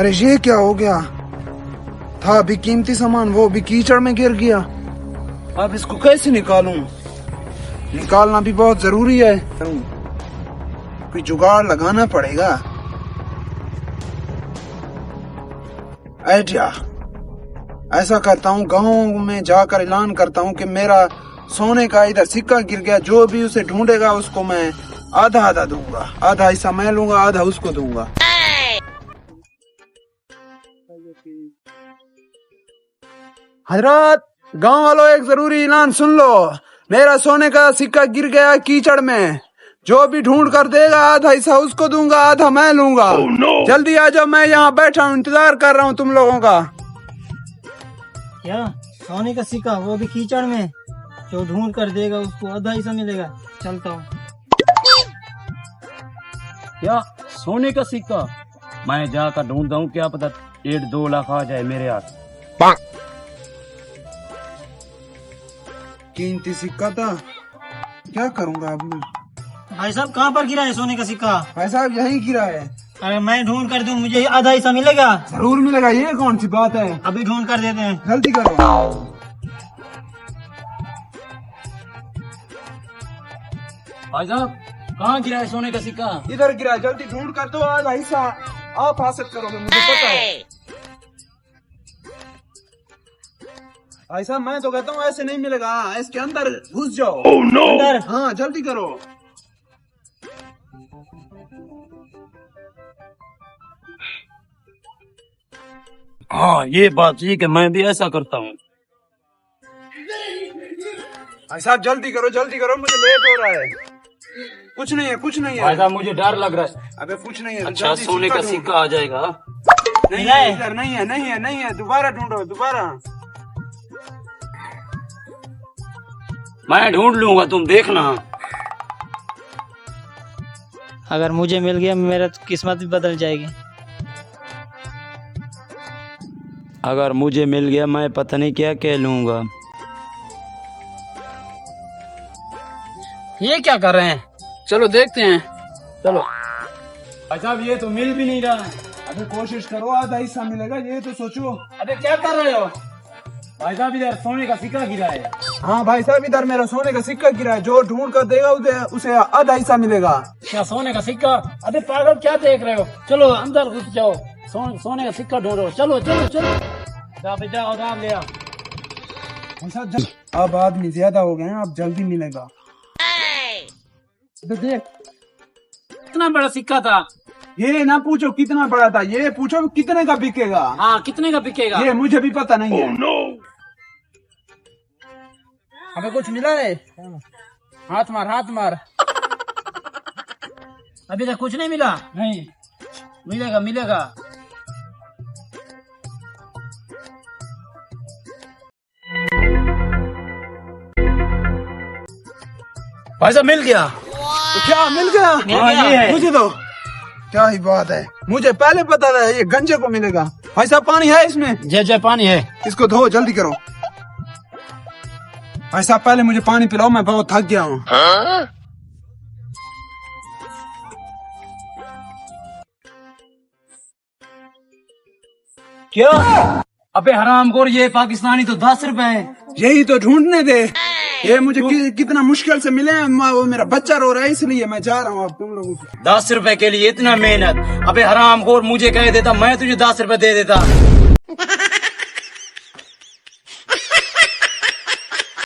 अरे ये क्या हो गया? था अभी कीमती सामान, वो भी कीचड़ में गिर गया। अब इसको कैसे निकालूं? निकालना भी बहुत जरूरी है। कोई जुगाड़ लगाना पड़ेगा। आइडिया, ऐसा करता हूँ, गाँव में जाकर ऐलान करता हूँ कि मेरा सोने का इधर सिक्का गिर गया। जो भी उसे ढूंढेगा उसको मैं आधा आधा दूंगा। आधा हिस्सा मैं लूंगा, आधा उसको दूंगा। हजरत, गांव वालों एक जरूरी ऐलान सुन लो। मेरा सोने का सिक्का गिर गया कीचड़ में। जो भी ढूंढ कर देगा आधा हिस्सा उसको दूंगा, आधा मैं लूंगा। जल्दी आ जाओ, मैं यहाँ बैठा हूँ, इंतजार कर रहा हूँ तुम लोगों का। क्या सोने का सिक्का, वो भी कीचड़ में? जो ढूंढ कर देगा उसको आधा हिस्सा मिलेगा। चलता हूँ। क्या सोने का सिक्का? मैं जाकर ढूंढता हूँ, क्या पता 1.5-2 लाख आ जाए मेरे हाथ। कीमती सिक्का था, क्या करूंगा अब मैं? भाई साहब कहाँ पर गिरा है सोने का सिक्का? भाई साहब यहीं गिरा है। अरे मैं ढूंढ कर दूं, मुझे आधा हिस्सा मिलेगा? जरूर मिलेगा, ये कौन सी बात है? अभी ढूंढ कर देते हैं। जल्दी करो। भाई साहब कहाँ गिरा है सोने का सिक्का? इधर गिरा है, जल्दी ढूंढ कर दो, आधा हिस्सा आप हासिल करोगे, मुझे पता है। भाई साहब मैं तो कहता हूँ ऐसे नहीं मिलेगा। हाँ, इसके अंदर घुस जाओ। अंदर? हाँ जल्दी करो। हाँ ये बात ठीक है, मैं भी ऐसा करता हूँ। भाई साहब जल्दी करो, मुझे लेट हो रहा है। कुछ नहीं है, कुछ नहीं है। भाई साहब मुझे डर लग रहा है। अबे कुछ नहीं है। अच्छा जल्दी सोने का ढूंढो। सिक्का आ जाएगा? नहीं है इधर, नहीं है। दोबारा ढूंढो, दोबारा। मैं ढूंढ लूंगा, तुम देखना। अगर मुझे मिल गया मेरा तो किस्मत भी बदल जाएगी। अगर मुझे मिल गया मैं पता नहीं क्या कह लूंगा। ये क्या कर रहे हैं? चलो देखते हैं। चलो। भाई साहब ये तो मिल भी नहीं रहा है। अबे कोशिश करो, आधा हिस्सा मिलेगा, ये तो सोचो। अबे क्या कर रहे हो? भाई साहब इधर सोने का सिक्का गिरा है। हाँ भाई साहब इधर मेरा सोने का सिक्का गिरा है। जो ढूंढ कर देगा उसे आधा हिस्सा मिलेगा। क्या सोने का सिक्का? अबे पागल क्या देख रहे हो? चलो अंदर घुस जाओ, सोने का सिक्का ढूंढो। चलो चलो चलो। जाओ दाम ले आओ। भाई साहब अब आदमी ज्यादा हो गए हैं, अब जल्दी मिलेगा। तो देख, कितना बड़ा सिक्का था? ये ना पूछो कितना बड़ा था, ये पूछो कितने का बिकेगा। हाँ कितने का बिकेगा? ये मुझे भी पता नहीं है। अबे कुछ मिला है? हाथ मार। अभी तक कुछ नहीं मिला? नहीं मिलेगा। भाई साहब मिल गया। तो क्या मिल गया? हाँ ये है। मुझे दो। क्या ही बात है, मुझे पहले पता था ये गंजे को मिलेगा। भाई साहब पानी है इसमें? जय पानी है। इसको धो, जल्दी करो। भाई साहब पहले मुझे पानी पिलाओ, मैं बहुत थक गया हूँ। क्या? अबे हरामखोर, ये पाकिस्तानी तो 10 रुपए है। यही तो ढूंढने दे। ये मुझे कितना मुश्किल से मिले हैं। वो मेरा बच्चा रो रहा है, इसलिए मैं जा रहा हूँ अब तुम लोगों को। 10 रुपए के लिए इतना मेहनत? अबे हरामखोर, मुझे कह देता मैं तुझे 10 रुपए दे देता।